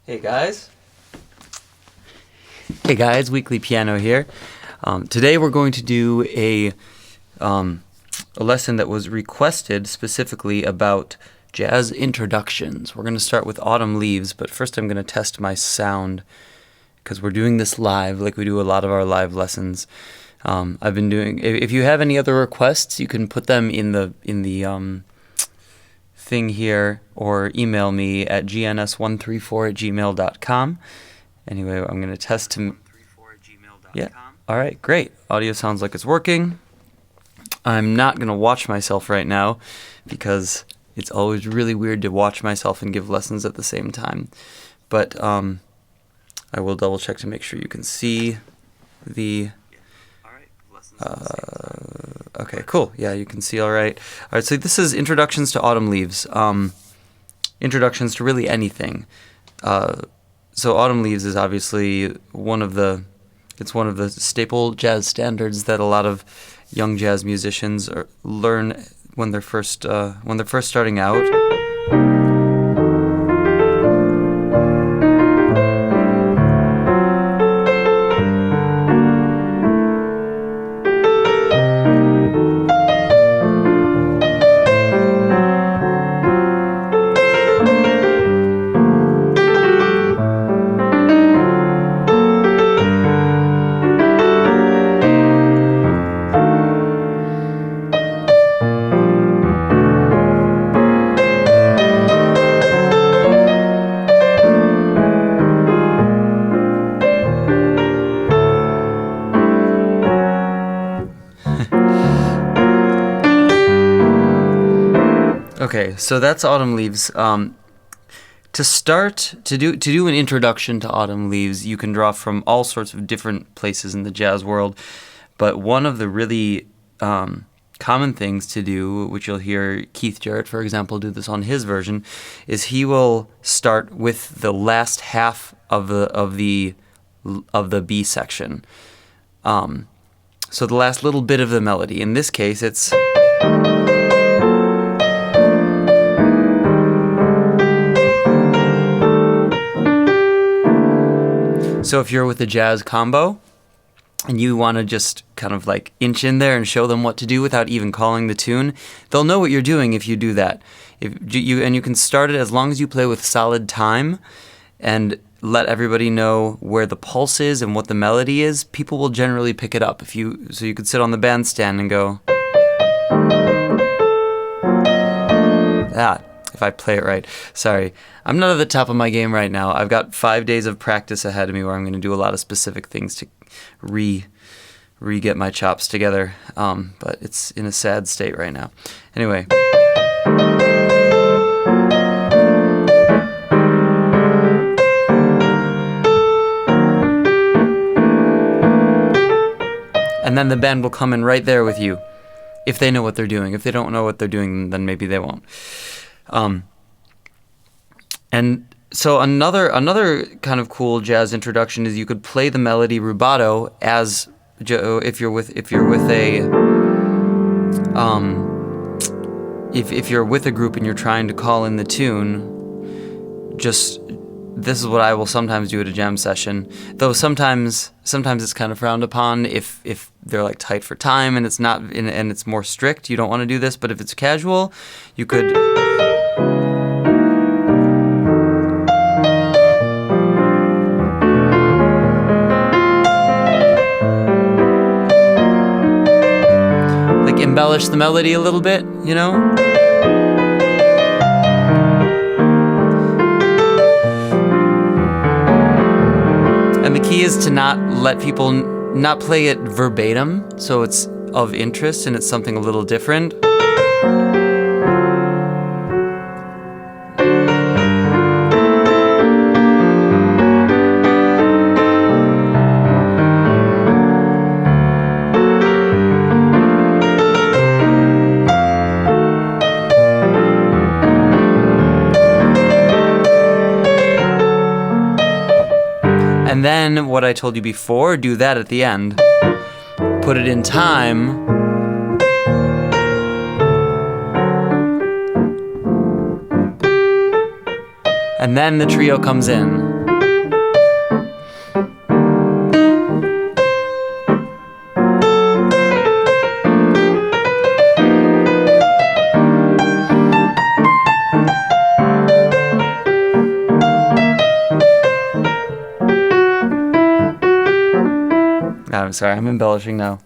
Hey guys. Hey guys, Weekly Piano here. Today we're going to do a lesson that was requested specifically about jazz introductions. We're going to start with Autumn Leaves, but first I'm going to test my sound because we're doing this live like we do a lot of our live lessons. I've been doing. If you have any other requests, you can put them in the thing here or email me at gns134@gmail.com. Anyway, I'm going to test to... Yeah. All right, great. Audio sounds like it's working. I'm not going to watch myself right now because it's always really weird to watch myself and give lessons at the same time. But I will double check to make sure you can see the... okay, cool. Yeah, you can see all right. All right, so this is Introductions to Autumn Leaves. Introductions to really anything. So Autumn Leaves is obviously one of the staple jazz standards that a lot of young jazz musicians learn when they're first starting out. Okay, so that's Autumn Leaves. To do an introduction to Autumn Leaves, you can draw from all sorts of different places in the jazz world, but one of the really common things to do, which you'll hear Keith Jarrett, for example, do this on his version, is he will start with the last half of the B section. So the last little bit of the melody. In this case, it's... So if you're with a jazz combo and you want to just kind of like inch in there and show them what to do without even calling the tune, they'll know what you're doing if you do that. You can start it as long as you play with solid time and let everybody know where the pulse is and what the melody is. People will generally pick it up. So you could sit on the bandstand and go that. If I play it right. Sorry. I'm not at the top of my game right now. I've got 5 days of practice ahead of me where I'm going to do a lot of specific things to re-get my chops together. But it's in a sad state right now. Anyway. And then the band will come in right there with you if they know what they're doing. If they don't know what they're doing, then maybe they won't. And so another kind of cool jazz introduction is you could play the melody rubato as if you're with a group and you're trying to call in the tune. Just this is what I will sometimes do at a jam session. Though sometimes it's kind of frowned upon if they're like tight for time and it's not and it's more strict. You don't want to do this, but if it's casual, you could. Embellish the melody a little bit, you know? And the key is to not let people not play it verbatim, so it's of interest and it's something a little different. And then, what I told you before, do that at the end. Put it in time. And then the trio comes in. I'm sorry, I'm embellishing now.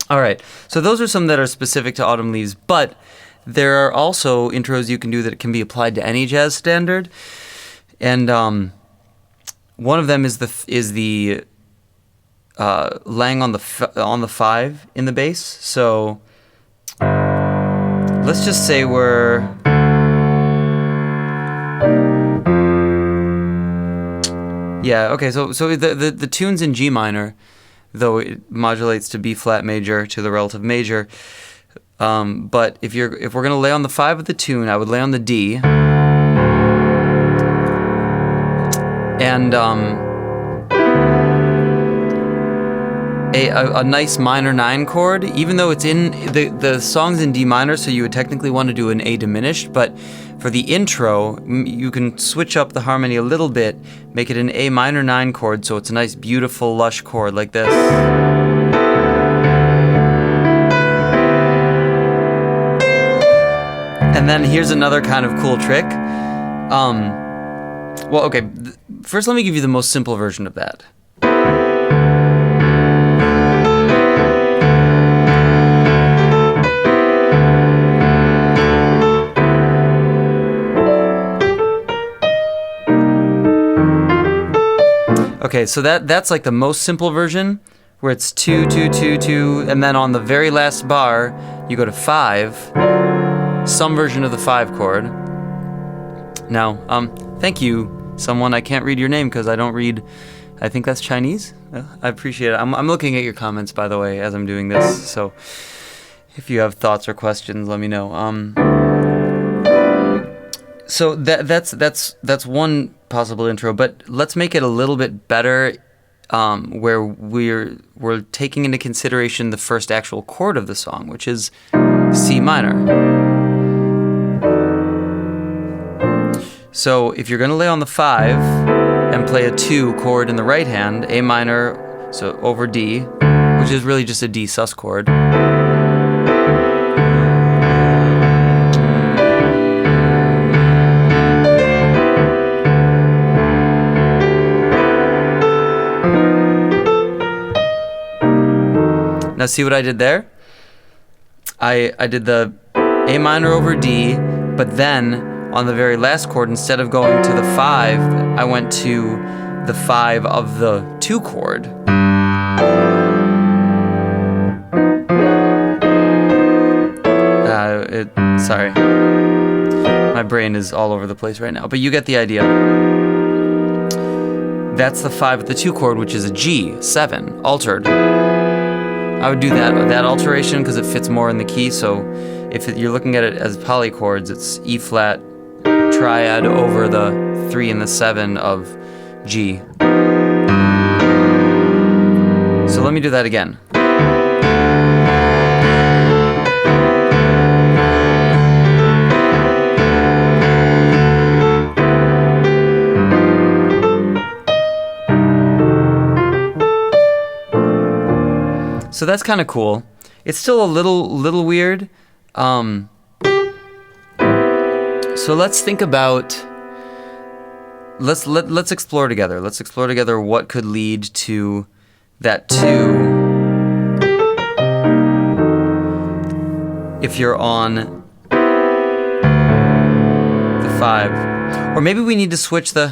All right, so those are some that are specific to Autumn Leaves, but there are also intros you can do that can be applied to any jazz standard, and one of them is the laying on the 5 in the bass. So let's just say we're okay. So the tune's in G minor, though it modulates to B flat major to the relative major. But if we're gonna lay on the 5 of the tune, I would lay on the D, and a nice minor 9 chord, even though it's in the song's in D minor, so you would technically want to do an A diminished, but for the intro, you can switch up the harmony a little bit, make it an A minor 9 chord, so it's a nice, beautiful, lush chord like this. And then here's another kind of cool trick. Well, okay, first let me give you the most simple version of that. Okay, so that's like the most simple version, where it's 2, 2, 2, 2, and then on the very last bar, you go to 5, some version of the 5 chord. Now, thank you, someone. I can't read your name because I don't read, I think that's Chinese. I appreciate it. I'm looking at your comments, by the way, as I'm doing this, so if you have thoughts or questions, let me know. So that's one possible intro, but let's make it a little bit better, where we're taking into consideration the first actual chord of the song, which is C minor. So if you're going to lay on the 5 and play a 2 chord in the right hand, A minor, so over D, which is really just a D sus chord. Now see what I did there? I did the A minor over D, but then on the very last chord, instead of going to the 5, I went to the 5 of the 2 chord. Sorry. My brain is all over the place right now, but you get the idea. That's the 5 of the 2 chord, which is a G, 7, altered. I would do that alteration because it fits more in the key, so if you're looking at it as polychords, it's E flat triad over the 3 and the 7 of G. So let me do that again. So that's kind of cool. It's still a little weird. So let's think about. Let's explore together. Let's explore together what could lead to that 2. If you're on the 5, or maybe we need to switch the.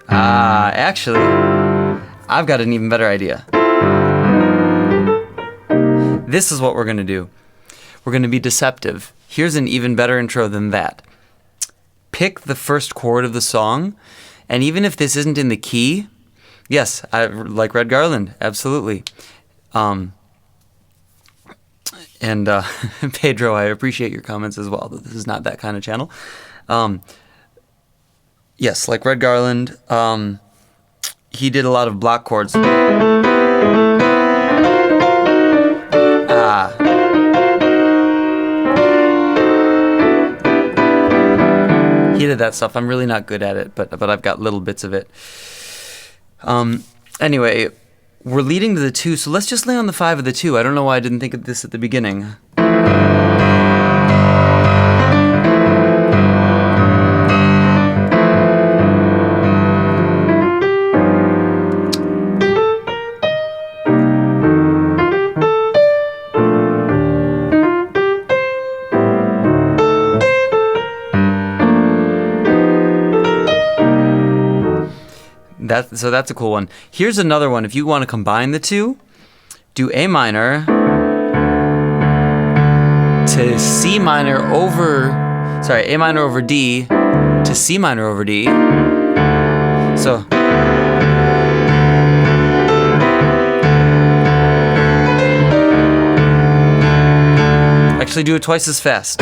Actually, I've got an even better idea. This is what we're going to do. We're going to be deceptive. Here's an even better intro than that. Pick the first chord of the song, and even if this isn't in the key, yes, I like Red Garland, absolutely. And Pedro, I appreciate your comments as well, that this is not that kind of channel. Yes, like Red Garland, he did a lot of block chords. He did that stuff. I'm really not good at it, but I've got little bits of it. Anyway, we're leading to the 2, so let's just lay on the 5 of the 2. I don't know why I didn't think of this at the beginning. So that's a cool one. Here's another one. If you want to combine the two, do A minor to C minor over, sorry, A minor over D to C minor over D. So actually do it twice as fast.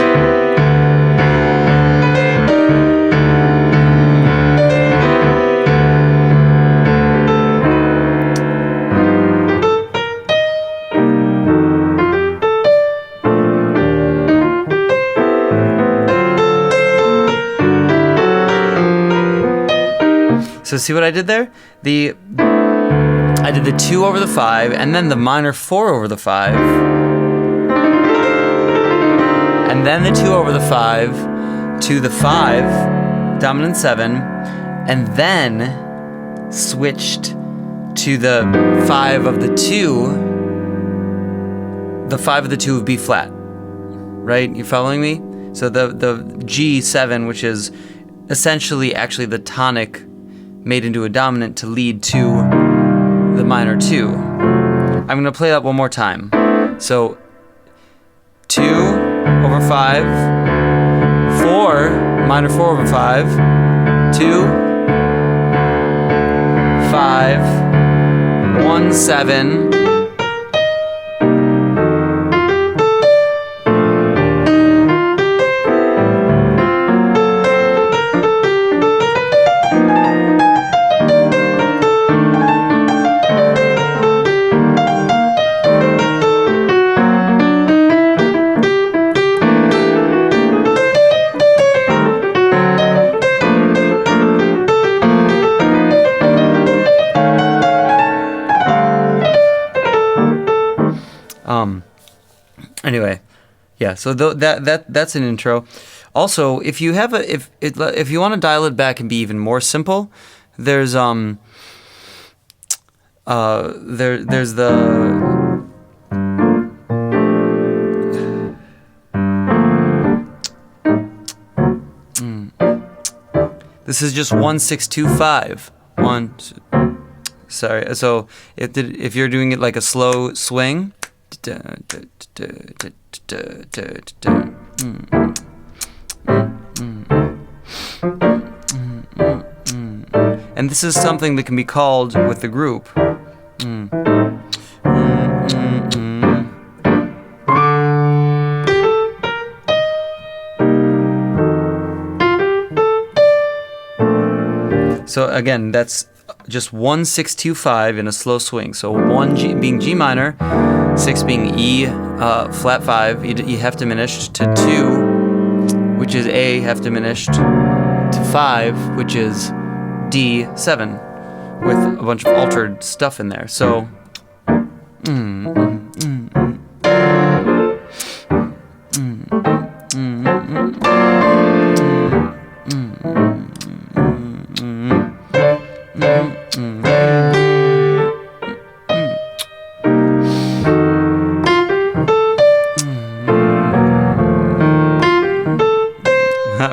So see what I did there? I did the 2 over the 5, and then the minor 4 over the 5, and then the 2 over the 5 to the 5, dominant 7, and then switched to the 5 of the 2, the 5 of the 2 of B flat, right? You following me? So the G7, which is essentially actually the tonic made into a dominant to lead to the minor 2. I'm going to play that one more time. So 2 over 5, 4, minor 4 over 5, 2, 5, 1, 7, anyway, yeah. So that's an intro. Also, if you have if you want to dial it back and be even more simple, there's the this is just 1-6-2-5. Sorry. So if you're doing it like a slow swing. And this is something that can be called with the group. So again, that's just 1-6-2-5 in a slow swing. So 1 G being G minor, 6 being E flat 5, E half diminished to 2, which is A half diminished, to 5, which is D7, with a bunch of altered stuff in there. So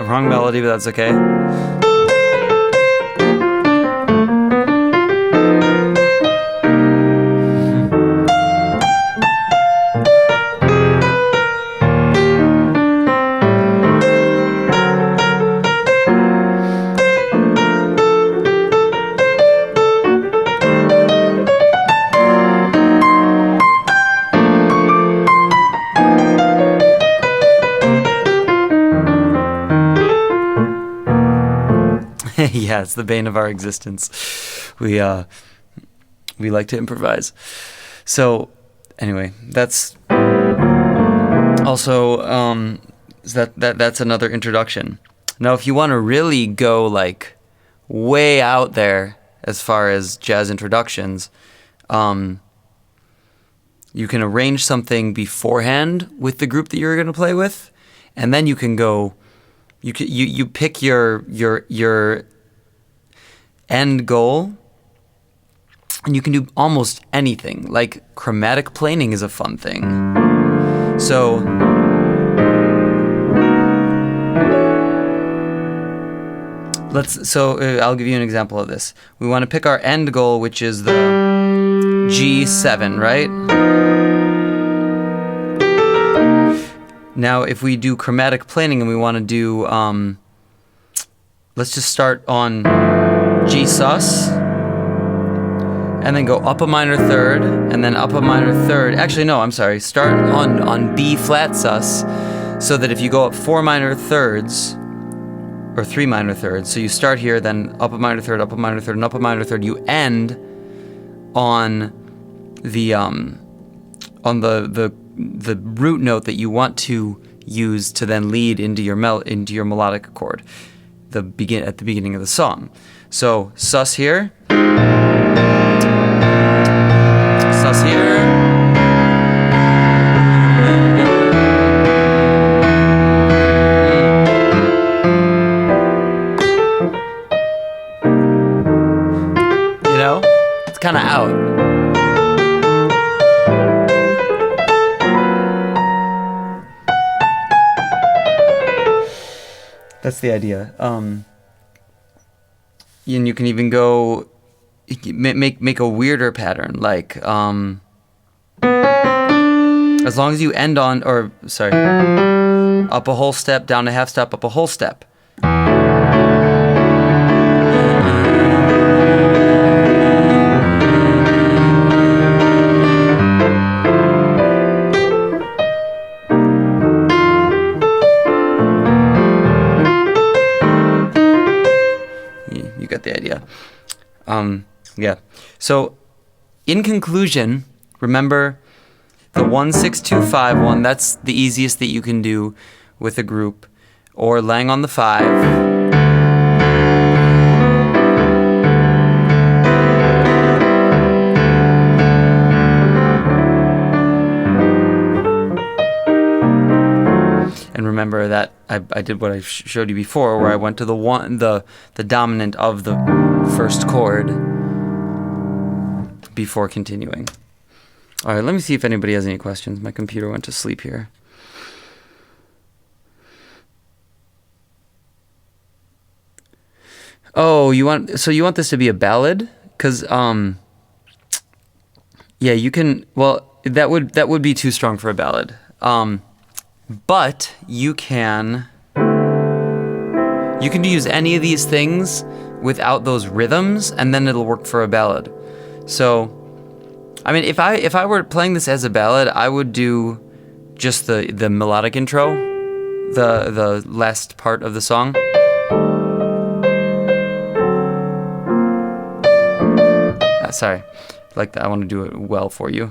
wrong melody, but that's okay. Yeah, it's the bane of our existence. We like to improvise. So anyway, that's also that's another introduction. Now, if you want to really go like way out there as far as jazz introductions, you can arrange something beforehand with the group that you're going to play with, and then you can go. You pick your end goal, and you can do almost anything. Like chromatic planing is a fun thing. So I'll give you an example of this. We want to pick our end goal, which is the G7, right? Now, if we do chromatic planing and we want to do, let's just start on G sus, and then go up a minor third, and then up a minor third. Actually, no, I'm sorry. Start on B flat sus, so that if you go up 4 minor thirds, or 3 minor thirds, so you start here, then up a minor third, up a minor third, and up a minor third, you end on the root note that you want to use to then lead into your melodic chord, at the beginning of the song. So sus here, sus here, you know, it's kind of out. That's the idea. And you can even go make a weirder pattern, like as long as you end on, or sorry, up a whole step, down a half step, up a whole step. You get the idea. Yeah. So, in conclusion, remember the 1-6-2-5 one. That's the easiest that you can do with a group, or laying on the 5. And remember that I did what I showed you before, where I went to the dominant of the first chord before continuing. All right, let me see if anybody has any questions. My computer went to sleep here. Oh, you want this to be a ballad? 'Cause yeah, you can. Well, that would be too strong for a ballad. But you can use any of these things without those rhythms, and then it'll work for a ballad. So, I mean, if I were playing this as a ballad, I would do just the melodic intro, the last part of the song. Sorry, like that. I want to do it well for you.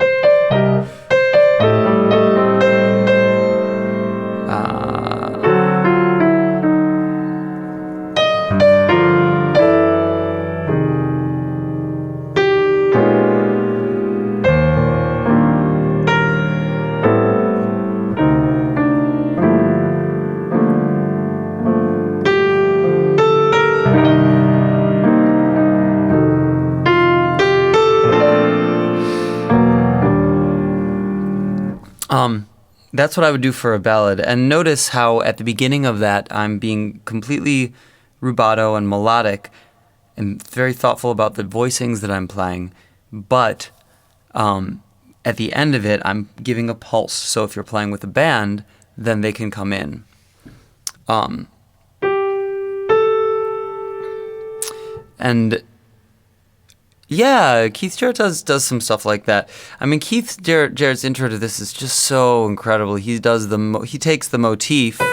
That's what I would do for a ballad. And notice how at the beginning of that, I'm being completely rubato and melodic and very thoughtful about the voicings that I'm playing. But at the end of it, I'm giving a pulse. So if you're playing with a band, then they can come in. And yeah, Keith Jarrett does some stuff like that. I mean, Keith Jarrett's intro to this is just so incredible. He does he takes the motif. I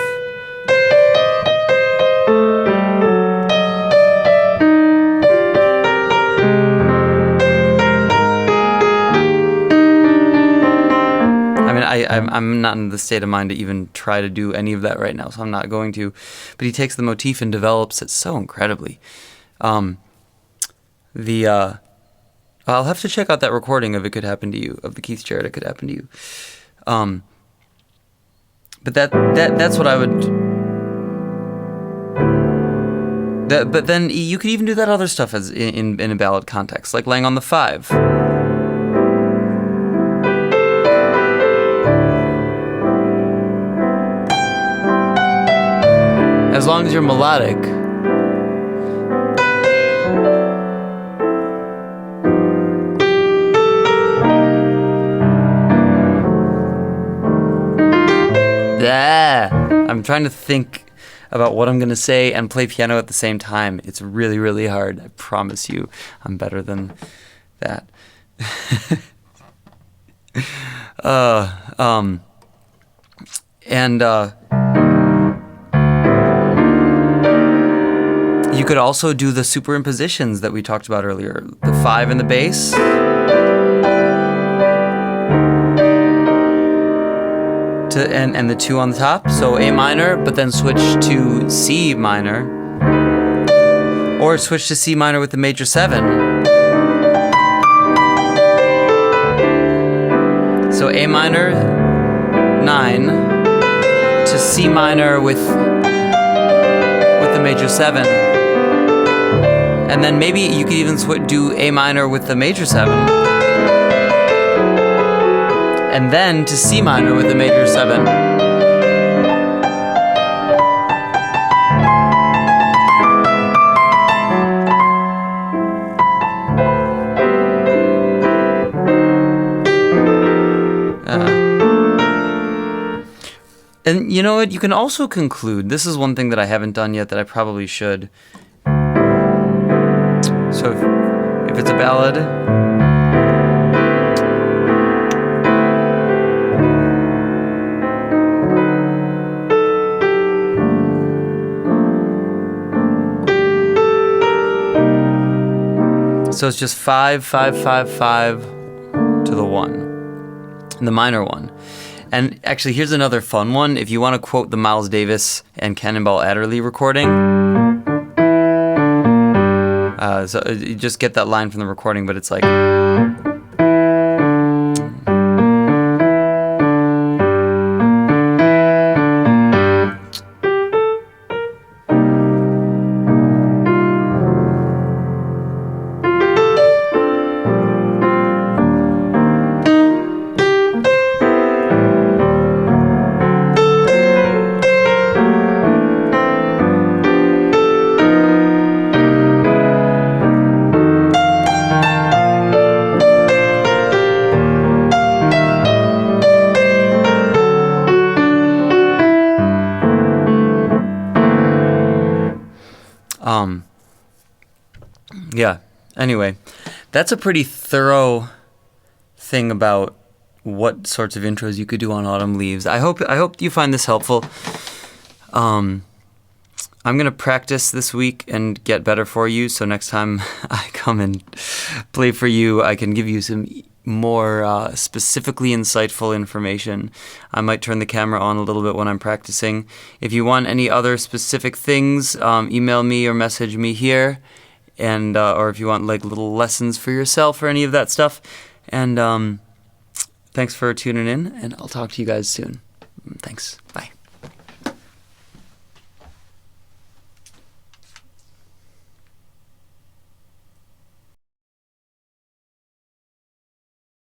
mean, I'm not in the state of mind to even try to do any of that right now, so I'm not going to. But he takes the motif and develops it so incredibly. I'll have to check out that recording of It Could Happen to You, of the Keith Jarrett It Could Happen to You. But that's what I would. But then you could even do that other stuff as in a ballad context, like laying on the 5. As long as you're melodic, I'm trying to think about what I'm going to say and play piano at the same time. It's really, really hard. I promise you I'm better than that. You could also do the superimpositions that we talked about earlier. The 5 in the bass. And the 2 on the top. So A minor, but then switch to C minor. Or switch to C minor with the major 7. So A minor, 9, to C minor with the major 7. And then maybe you could even do A minor with the major 7. And then to C minor with the major 7. And you know what? You can also conclude. This is one thing that I haven't done yet that I probably should. So if it's a ballad, so it's just 5, 5, 5, 5 to the 1, the minor 1. And actually, here's another fun one. If you want to quote the Miles Davis and Cannonball Adderley recording, so you just get that line from the recording, but it's like... Yeah, anyway, that's a pretty thorough thing about what sorts of intros you could do on Autumn Leaves. I hope you find this helpful. I'm going to practice this week and get better for you, so next time I come and play for you, I can give you some more specifically insightful information. I might turn the camera on a little bit when I'm practicing. If you want any other specific things, email me or message me here. And or if you want like little lessons for yourself or any of that stuff. And thanks for tuning in, and I'll talk to you guys soon. Thanks. Bye.